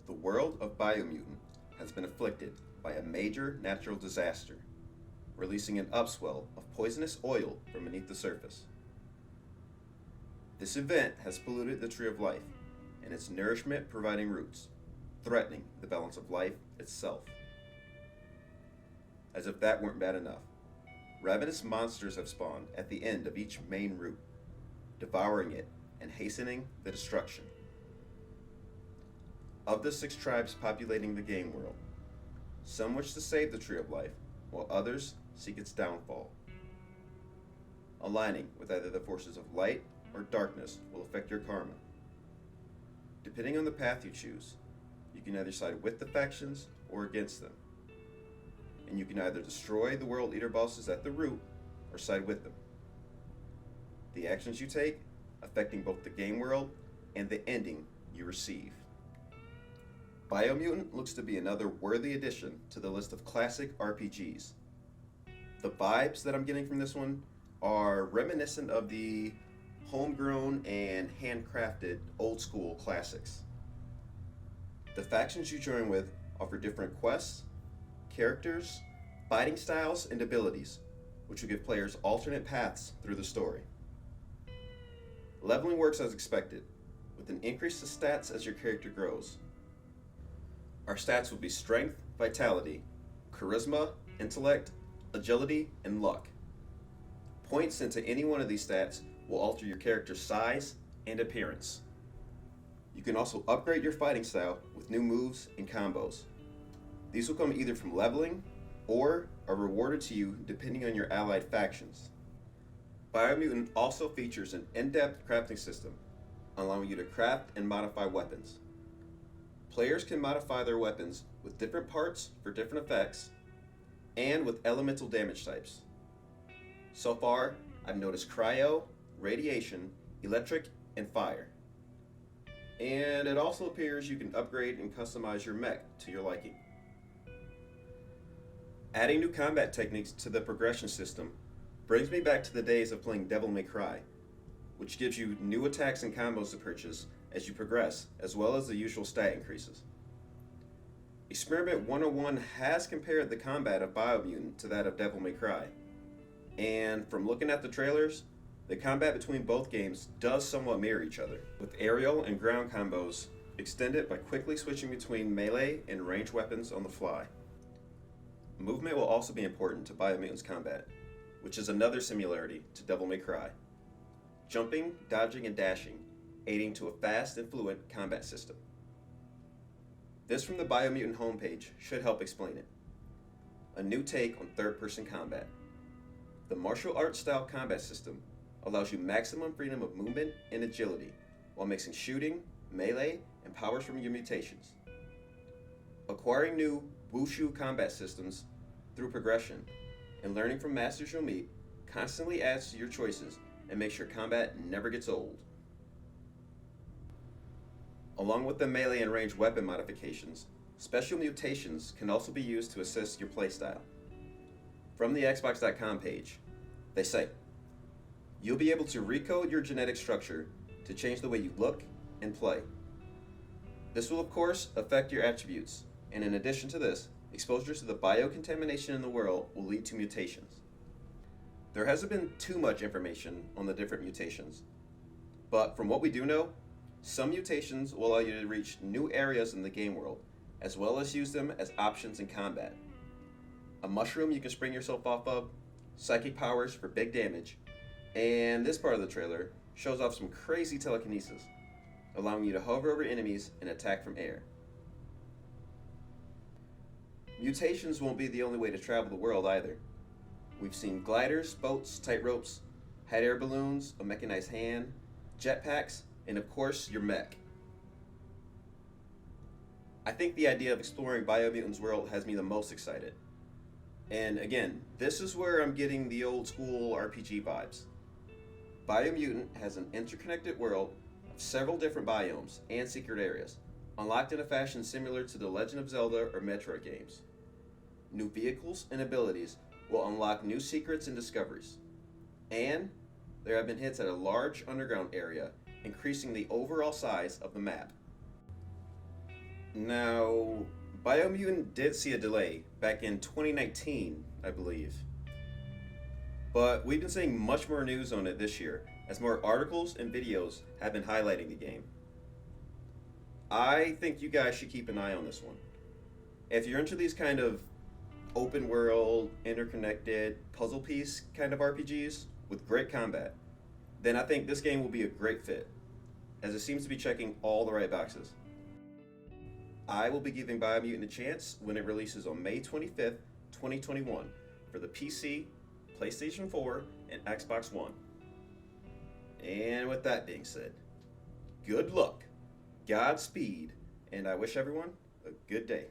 The world of Biomutant has been afflicted by a major natural disaster, releasing an upswell of poisonous oil from beneath the surface. This event has polluted the tree of life and its nourishment providing roots, threatening the balance of life itself. As if that weren't bad enough, ravenous monsters have spawned at the end of each main root, devouring it and hastening the destruction. Of the 6 tribes populating the game world, some wish to save the Tree of Life, while others seek its downfall. Aligning with either the forces of light or darkness will affect your karma. Depending on the path you choose, you can either side with the factions or against them. And you can either destroy the World Eater bosses at the root or side with them. The actions you take affecting both the game world and the ending you receive. Biomutant looks to be another worthy addition to the list of classic RPGs. The vibes that I'm getting from this one are reminiscent of the homegrown and handcrafted old school classics. The factions you join with offer different quests, characters, fighting styles, and abilities, which will give players alternate paths through the story. Leveling works as expected, with an increase to stats as your character grows. Our stats will be strength, vitality, charisma, intellect, agility, and luck. Points into any one of these stats will alter your character's size and appearance. You can also upgrade your fighting style with new moves and combos. These will come either from leveling or are rewarded to you depending on your allied factions. Biomutant also features an in-depth crafting system, allowing you to craft and modify weapons. Players can modify their weapons with different parts for different effects and with elemental damage types. So far, I've noticed cryo, radiation, electric, and fire. And it also appears you can upgrade and customize your mech to your liking. Adding new combat techniques to the progression system brings me back to the days of playing Devil May Cry, which gives you new attacks and combos to purchase as you progress, as well as the usual stat increases. Experiment 101 has compared the combat of Biomutant to that of Devil May Cry, and from looking at the trailers, the combat between both games does somewhat mirror each other, with aerial and ground combos extended by quickly switching between melee and ranged weapons on the fly. Movement will also be important to Biomutant's combat, which is another similarity to Devil May Cry. Jumping, dodging, and dashing, aiding to a fast and fluent combat system. This from the Biomutant homepage should help explain it. A new take on third-person combat. The martial arts style combat system allows you maximum freedom of movement and agility while mixing shooting, melee, and powers from your mutations. Acquiring new wushu combat systems through progression and learning from masters you'll meet constantly adds to your choices and makes sure combat never gets old. Along with the melee and ranged weapon modifications, special mutations can also be used to assist your playstyle. From the Xbox.com page, they say, you'll be able to recode your genetic structure to change the way you look and play. This will of course affect your attributes, and in addition to this, exposure to the biocontamination in the world will lead to mutations. There hasn't been too much information on the different mutations, but from what we do know, some mutations will allow you to reach new areas in the game world, as well as use them as options in combat. A mushroom you can spring yourself off of, psychic powers for big damage, and this part of the trailer shows off some crazy telekinesis, allowing you to hover over enemies and attack from air. Mutations won't be the only way to travel the world either. We've seen gliders, boats, tightropes, hot air balloons, a mechanized hand, jetpacks, and of course your mech. I think the idea of exploring Biomutant's world has me the most excited. And again, this is where I'm getting the old school RPG vibes. Biomutant has an interconnected world of several different biomes and secret areas, unlocked in a fashion similar to the Legend of Zelda or Metroid games. New vehicles and abilities will unlock new secrets and discoveries. And there have been hits at a large underground area, increasing the overall size of the map. Now, Biomutant did see a delay back in 2019, I believe. But we've been seeing much more news on it this year, as more articles and videos have been highlighting the game. I think you guys should keep an eye on this one. If you're into these kind of open world, interconnected, puzzle piece kind of RPGs with great combat, then I think this game will be a great fit, as it seems to be checking all the right boxes. I will be giving Biomutant a chance when it releases on May 25th, 2021 for the PC, PlayStation 4, and Xbox One. And with that being said, good luck, Godspeed, and I wish everyone a good day.